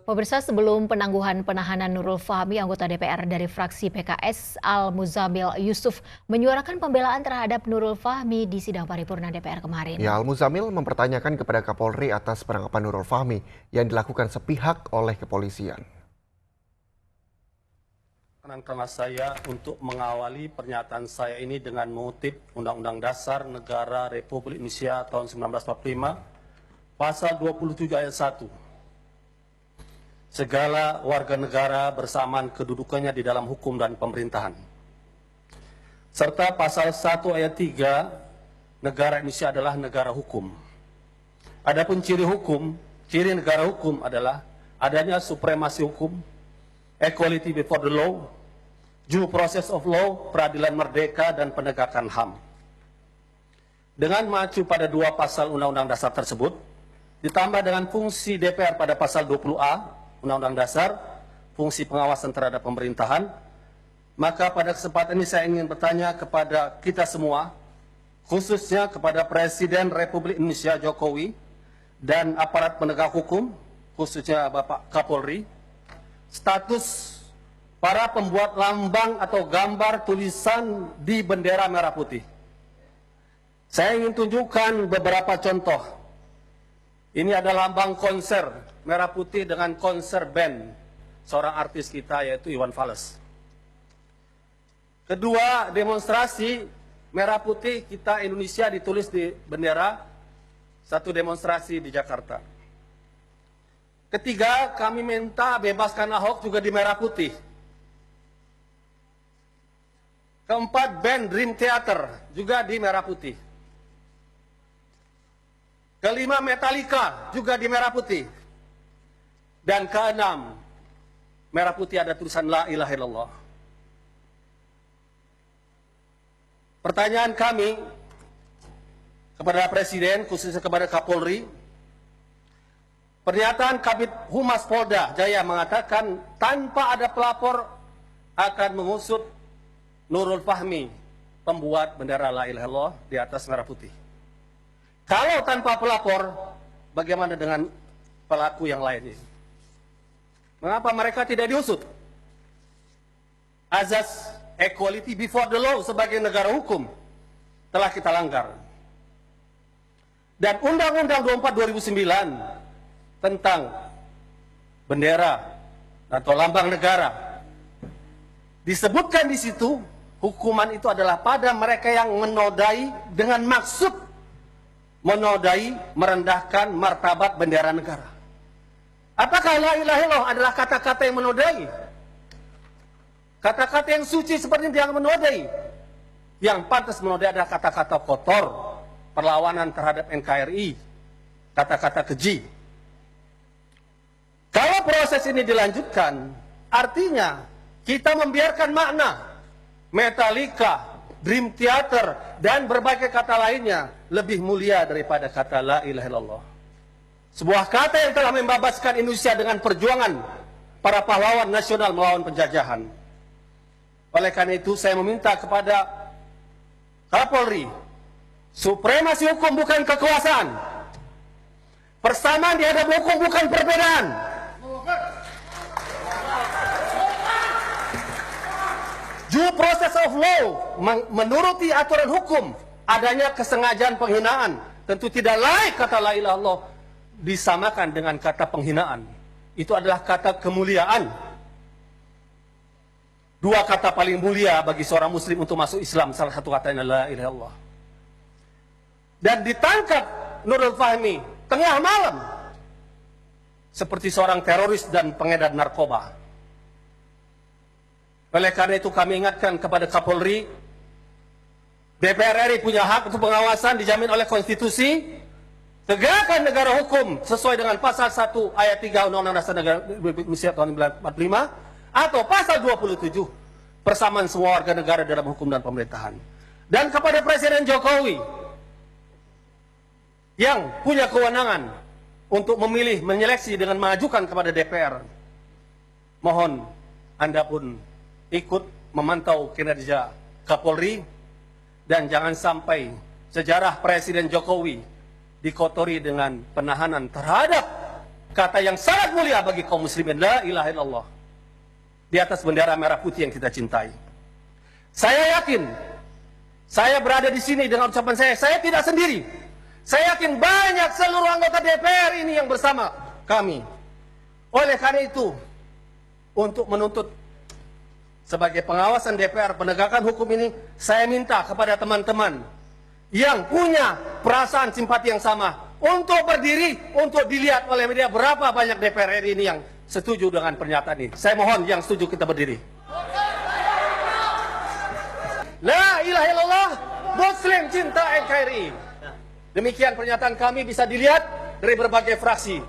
Pemirsa, sebelum penangguhan penahanan Nurul Fahmi, anggota DPR dari fraksi PKS Al-Muzamil Yusuf menyuarakan pembelaan terhadap Nurul Fahmi di sidang paripurna DPR kemarin. Ya, Al-Muzamil mempertanyakan kepada Kapolri atas penangkapan Nurul Fahmi yang dilakukan sepihak oleh kepolisian. Keras saya untuk mengawali pernyataan saya ini dengan mengutip Undang-Undang Dasar Negara Republik Indonesia tahun 1945, Pasal 27 ayat 1. Segala warga negara bersamaan kedudukannya di dalam hukum dan pemerintahan. Serta pasal 1 ayat 3, negara Indonesia adalah negara hukum. Adapun ciri negara hukum adalah adanya supremasi hukum, equality before the law, due process of law, peradilan merdeka, dan penegakan HAM. Dengan mengacu pada dua pasal Undang-Undang Dasar tersebut, ditambah dengan fungsi DPR pada pasal 20A, Undang-Undang Dasar, fungsi pengawasan terhadap pemerintahan, maka pada kesempatan ini saya ingin bertanya kepada kita semua, khususnya kepada Presiden Republik Indonesia Jokowi dan aparat penegak hukum, khususnya Bapak Kapolri, status para pembuat lambang atau gambar tulisan di bendera merah putih. Saya ingin tunjukkan beberapa contoh. Ini adalah lambang konser merah putih dengan konser band seorang artis kita yaitu Iwan Fals. Kedua, demonstrasi merah putih kita Indonesia ditulis di bendera, satu demonstrasi di Jakarta. Ketiga, kami minta bebaskan Ahok juga di merah putih. Keempat, band Dream Theater juga di merah putih. Kelima, Metallica juga di merah putih. Dan keenam, merah putih ada tulisan La ilaha illallah. Pertanyaan kami kepada Presiden, khususnya kepada Kapolri, pernyataan Kabid Humas Polda Jaya mengatakan tanpa ada pelapor akan mengusut Nurul Fahmi, pembuat bendera La ilaha illallah di atas merah putih. Kalau tanpa pelapor, bagaimana dengan pelaku yang lainnya? Mengapa mereka tidak diusut? Azas equality before the law sebagai negara hukum telah kita langgar. Dan Undang-Undang 24 2009 tentang bendera atau lambang negara disebutkan di situ hukuman itu adalah pada mereka yang menodai dengan maksud menodai, merendahkan martabat bendera negara. Apakah la ilaha illallah adalah kata-kata yang menodai? Kata-kata yang suci seperti yang menodai. Yang pantas menodai adalah kata-kata kotor, perlawanan terhadap NKRI, kata-kata keji. Kalau proses ini dilanjutkan, artinya kita membiarkan makna Metallica, Dream Theater, dan berbagai kata lainnya lebih mulia daripada kata la ilaha illallah. Sebuah kata yang telah membebaskan Indonesia dengan perjuangan para pahlawan nasional melawan penjajahan. Oleh karena itu saya meminta kepada Kapolri, supremasi hukum bukan kekuasaan. Persamaan di hadapan hukum bukan perbedaan. Due process of law, menuruti aturan hukum, adanya kesengajaan penghinaan. Tentu tidak layak kata la ilaha illallah disamakan dengan kata penghinaan. Itu adalah kata kemuliaan. Dua kata paling mulia bagi seorang muslim untuk masuk Islam, salah satu katanya la ilaha illallah. Dan ditangkap Nurul Fahmi tengah malam seperti seorang teroris dan pengedar narkoba. Oleh karena itu kami ingatkan kepada Kapolri, DPR RI punya hak untuk pengawasan dijamin oleh konstitusi. Tegakkan negara hukum sesuai dengan pasal 1 ayat 3 Undang-Undang Dasar Negara Republik Indonesia tahun 1945 atau pasal 27 persamaan semua warga negara dalam hukum dan pemerintahan. Dan kepada Presiden Jokowi yang punya kewenangan untuk memilih, menyeleksi dengan mengajukan kepada DPR, mohon Anda pun ikut memantau kinerja Kapolri dan jangan sampai sejarah Presiden Jokowi dikotori dengan penahanan terhadap kata yang sangat mulia bagi kaum muslimin, la ilaha illallah, di atas bendera merah putih yang kita cintai. Saya yakin, saya berada di sini dengan ucapan saya tidak sendiri. Saya yakin banyak seluruh anggota DPR ini yang bersama kami. Oleh karena itu, untuk menuntut sebagai pengawasan DPR penegakan hukum ini, saya minta kepada teman-teman yang punya perasaan simpati yang sama untuk berdiri, untuk dilihat oleh media berapa banyak DPR RI ini yang setuju dengan pernyataan ini. Saya mohon yang setuju kita berdiri. La ilaha illallah, Muslim cinta NKRI. Demikian pernyataan kami bisa dilihat dari berbagai fraksi.